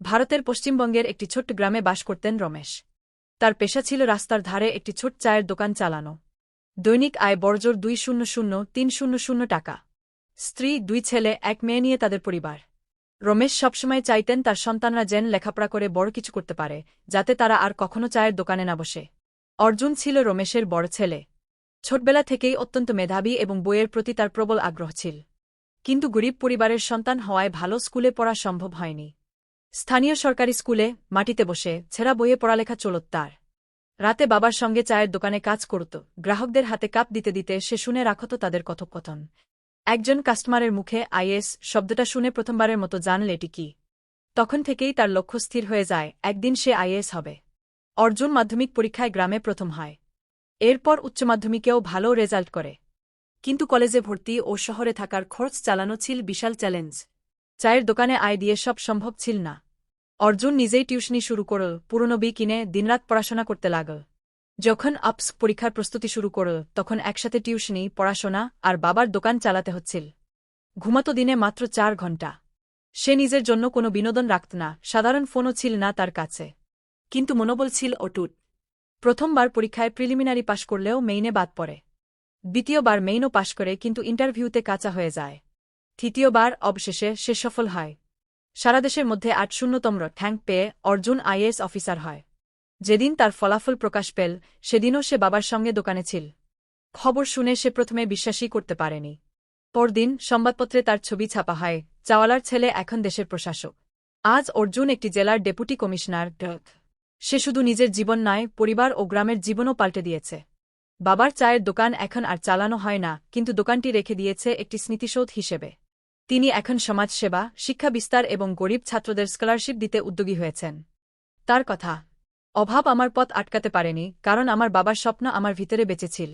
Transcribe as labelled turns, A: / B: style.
A: ভারতের পশ্চিমবঙ্গের একটি ছোট্ট গ্রামে বাস করতেন রমেশ। তার পেশা ছিল রাস্তার ধারে একটি ছোট চায়ের দোকান চালানো। দৈনিক আয় বড়জোর 2,000-3,000 টাকা। স্ত্রী, 2 ছেলে, 1 মেয়ে নিয়ে তাদের পরিবার। রমেশ সবসময় চাইতেন তার সন্তানরা যেন লেখাপড়া করে বড় কিছু করতে পারে, যাতে তারা আর কখনো চায়ের দোকানে না বসে। অর্জুন ছিল রমেশের বড় ছেলে। ছোটবেলা থেকেই অত্যন্ত মেধাবী এবং বইয়ের প্রতি তার প্রবল আগ্রহ ছিল। কিন্তু গরিব পরিবারের সন্তান হওয়ায় ভালো স্কুলে পড়া সম্ভব হয়নি। স্থানীয় সরকারি স্কুলে মাটিতে বসে ছেঁড়া বইয়ে পড়ালেখা চলত তার। রাতে বাবার সঙ্গে চায়ের দোকানে কাজ করত, গ্রাহকদের হাতে কাপ দিতে দিতে সে শুনে রাখত তাদের কথোপকথন। একজন কাস্টমারের মুখে আইএস শব্দটা শুনে প্রথমবারের মতো জানল এটি কি। তখন থেকেই তার লক্ষ্য স্থির হয়ে যায়, একদিন সে আইএস হবে। অর্জুন মাধ্যমিক পরীক্ষায় গ্রামে প্রথম হয়। এরপর উচ্চ মাধ্যমিকেও ভালো রেজাল্ট করে। কিন্তু কলেজে ভর্তি ও শহরে থাকার খরচ চালানো ছিল বিশাল চ্যালেঞ্জ। চায়ের দোকানে আয় দিয়ে সব সম্ভব ছিল না। অর্জুন নিজেই টিউশনি শুরু করল, পুরনো বই কিনে দিনরাত পড়াশোনা করতে লাগল। যখন আপস পরীক্ষার প্রস্তুতি শুরু করল, তখন একসাথে টিউশনি, পড়াশোনা আর বাবার দোকান চালাতে হচ্ছিল। ঘুমাতো দিনে মাত্র 4 ঘণ্টা। সে নিজের জন্য কোনো বিনোদন রাখত না, সাধারণ ফোনও ছিল না তার কাছে। কিন্তু মনোবল ছিল অটুট। প্রথমবার পরীক্ষায় প্রিলিমিনারি পাশ করলেও মেইনে বাদ পড়ে। দ্বিতীয়বার মেইনও পাশ করে, কিন্তু ইন্টারভিউতে কাঁচা হয়ে যায়। তৃতীয়বার অবশেষে সে সফল হয়। সারা দেশের মধ্যে 800তম র্যাঙ্ক পেয়ে অর্জুন আইএএস অফিসার হয়। যেদিন তার ফলাফল প্রকাশ পেল, সেদিনও সে বাবার সঙ্গে দোকানে ছিল। খবর শুনে সে প্রথমে বিশ্বাসই করতে পারেনি। পরদিন সংবাদপত্রে তার ছবি ছাপা হয়, চাওয়ালার ছেলে এখন দেশের প্রশাসক। আজ অর্জুন একটি জেলার ডেপুটি কমিশনার। সে শুধু নিজের জীবন নয়, পরিবার ও গ্রামের জীবনও পাল্টে দিয়েছে। বাবার চায়ের দোকান এখন আর চালানো হয় না, কিন্তু দোকানটি রেখে দিয়েছে একটি স্মৃতিসৌধ হিসেবে। তিনি এখন সমাজসেবা, শিক্ষা বিস্তার এবং গরিব ছাত্রদের স্কলারশিপ দিতে উদ্যোগী হয়েছেন। তার কথা, অভাব আমার পথ আটকাতে পারেনি, কারণ আমার বাবার স্বপ্ন আমার ভিতরে বেঁচে ছিল।